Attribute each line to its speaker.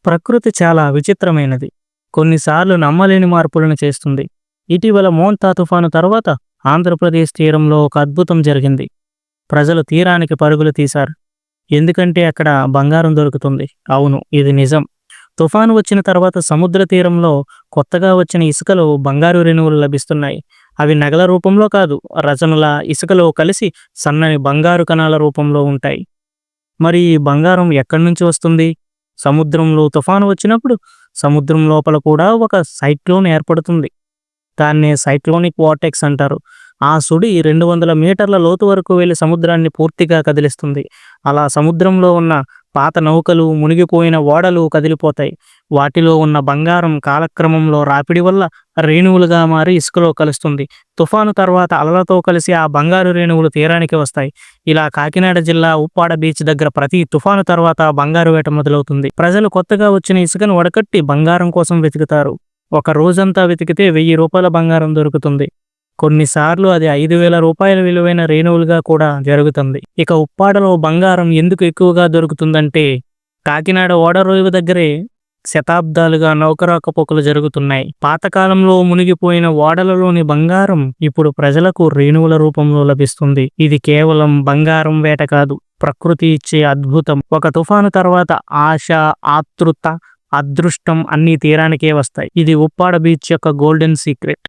Speaker 1: ప్రకృతి చాలా విచిత్రమైనది. కొన్నిసార్లు నమ్మలేని మార్పులను చేస్తుంది. ఇటీవల మోంతా తుఫాను తర్వాత ఆంధ్రప్రదేశ్ తీరంలో ఒక అద్భుతం జరిగింది. ప్రజలు తీరానికి పరుగులు తీశారు. ఎందుకంటే అక్కడ బంగారం దొరుకుతుంది. అవును, ఇది నిజం. తుఫాను వచ్చిన తర్వాత సముద్ర తీరంలో కొత్తగా వచ్చిన ఇసుకలో బంగారు రేణువులు లభిస్తున్నాయి. అవి నగల రూపంలో కాదు, రచనల ఇసుకలో కలిసి సన్నని బంగారు కణాల రూపంలో ఉంటాయి. మరి ఈ బంగారం ఎక్కడి నుంచి వస్తుంది? సముద్రంలో తుఫాను వచ్చినప్పుడు సముద్రం లోపల కూడా ఒక సైక్లోన్ ఏర్పడుతుంది. దాన్నే సైక్లోనిక్ వార్టెక్స్ అంటారు. ఆ సుడి 200 మీటర్ల లోతు వరకు వెళ్లి సముద్రాన్ని పూర్తిగా కదిలిస్తుంది. అలా సముద్రంలో ఉన్న పాత నౌకలు, మునిగిపోయిన ఓడలు కదిలిపోతాయి. వాటిలో ఉన్న బంగారం కాలక్రమంలో రాపిడి వల్ల రేణువులుగా మారి ఇసుకలో కలుస్తుంది. తుఫాను తర్వాత అలలతో కలిసి ఆ బంగారు రేణువులు తీరానికి వస్తాయి. ఇలా కాకినాడ జిల్లా ఉప్పాడ బీచ్ దగ్గర ప్రతి తుఫాను తర్వాత బంగారు వేట మొదలవుతుంది. ప్రజలు కొత్తగా వచ్చిన ఇసుకను వడకట్టి బంగారం కోసం వెతుకుతారు. ఒక రోజంతా వెతికితే 1000 రూపాయల బంగారం దొరుకుతుంది. కొన్నిసార్లు అది 5,000 రూపాయల విలువైన రేణువులుగా కూడా జరుగుతుంది. ఇక ఉప్పాడలో బంగారం ఎందుకు ఎక్కువగా దొరుకుతుందంటే, కాకినాడ ఓడరేవు దగ్గరే శతాబ్దాలుగా నౌకరాకపోకలు జరుగుతున్నాయి. పాతకాలంలో మునిగిపోయిన ఓడలలోని బంగారం ఇప్పుడు ప్రజలకు రేణువుల రూపంలో లభిస్తుంది. ఇది కేవలం బంగారం వేట కాదు, ప్రకృతి ఇచ్చే అద్భుతం. ఒక తుఫాను తర్వాత ఆశ, ఆతృత, అదృష్టం అన్నీ తీరానికే వస్తాయి. ఇది ఉప్పాడ బీచ్ యొక్క గోల్డెన్ సీక్రెట్.